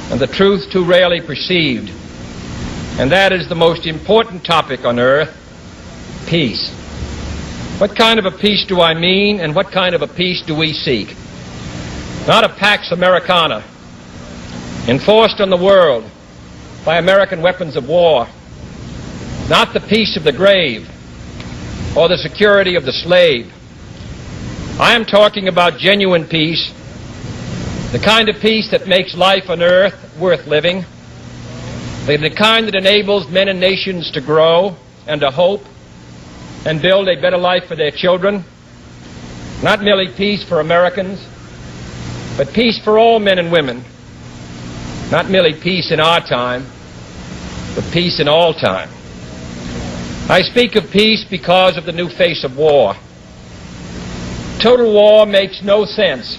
and the truth too rarely perceived, and that is the most important topic on earth: peace. What kind of a peace do I mean, and what kind of a peace do we seek? Not a Pax Americana enforced on the world by American weapons of war, not the peace of the grave or the security of the slave. I am talking about genuine peace, the kind of peace that makes life on earth worth living, the kind that enables men and nations to grow and to hope and build a better life for their children. Not merely peace for Americans, but peace for all men and women. Not merely peace in our time, but peace in all time. I speak of peace because of the new face of war. Total war makes no sense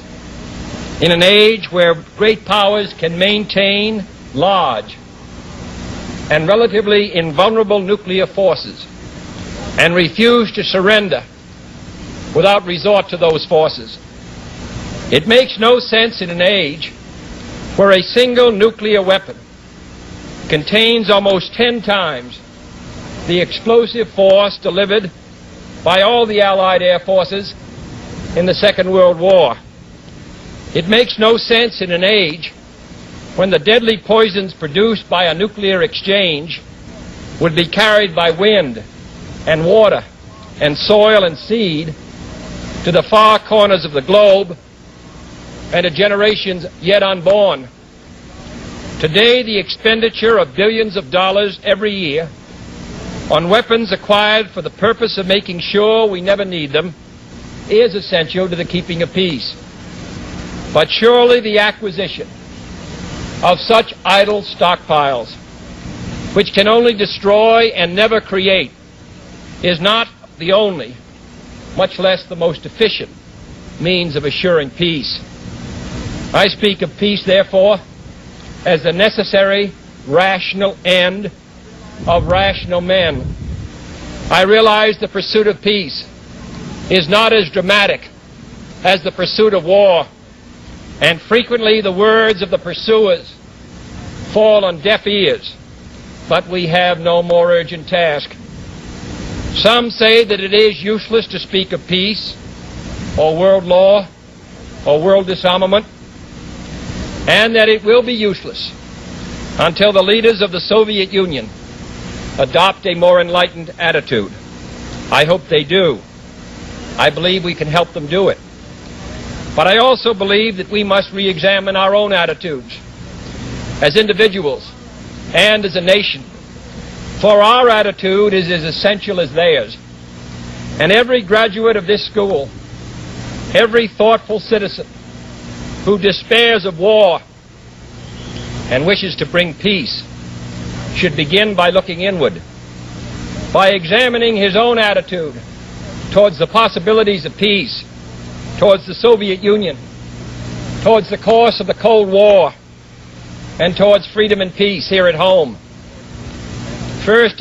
in an age where great powers can maintain large and relatively invulnerable nuclear forces and refuse to surrender without resort to those forces. It makes no sense in an age where a single nuclear weapon contains almost 10 times the explosive force delivered by all the Allied air forces in the Second World War. It makes no sense in an age when the deadly poisons produced by a nuclear exchange would be carried by wind and water and soil and seed to the far corners of the globe and to generations yet unborn. Today, the expenditure of billions of dollars every year on weapons acquired for the purpose of making sure we never need them is essential to the keeping of peace. But surely the acquisition of such idle stockpiles, which can only destroy and never create, is not the only, much less the most efficient, means of assuring peace. I speak of peace, therefore, as the necessary, rational end of rational men. I realize the pursuit of peace is not as dramatic as the pursuit of war, and frequently the words of the pursuers fall on deaf ears, but we have no more urgent task. Some say that it is useless to speak of peace or world law or world disarmament, and that it will be useless until the leaders of the Soviet Union adopt a more enlightened attitude. I hope they do. I believe we can help them do it. But I also believe that we must re-examine our own attitudes as individuals and as a nation, for our attitude is as essential as theirs. And every graduate of this school, every thoughtful citizen who despairs of war and wishes to bring peace should begin by looking inward, by examining his own attitude towards the possibilities of peace, towards the Soviet Union, towards the course of the Cold War, and towards freedom and peace here at home. First,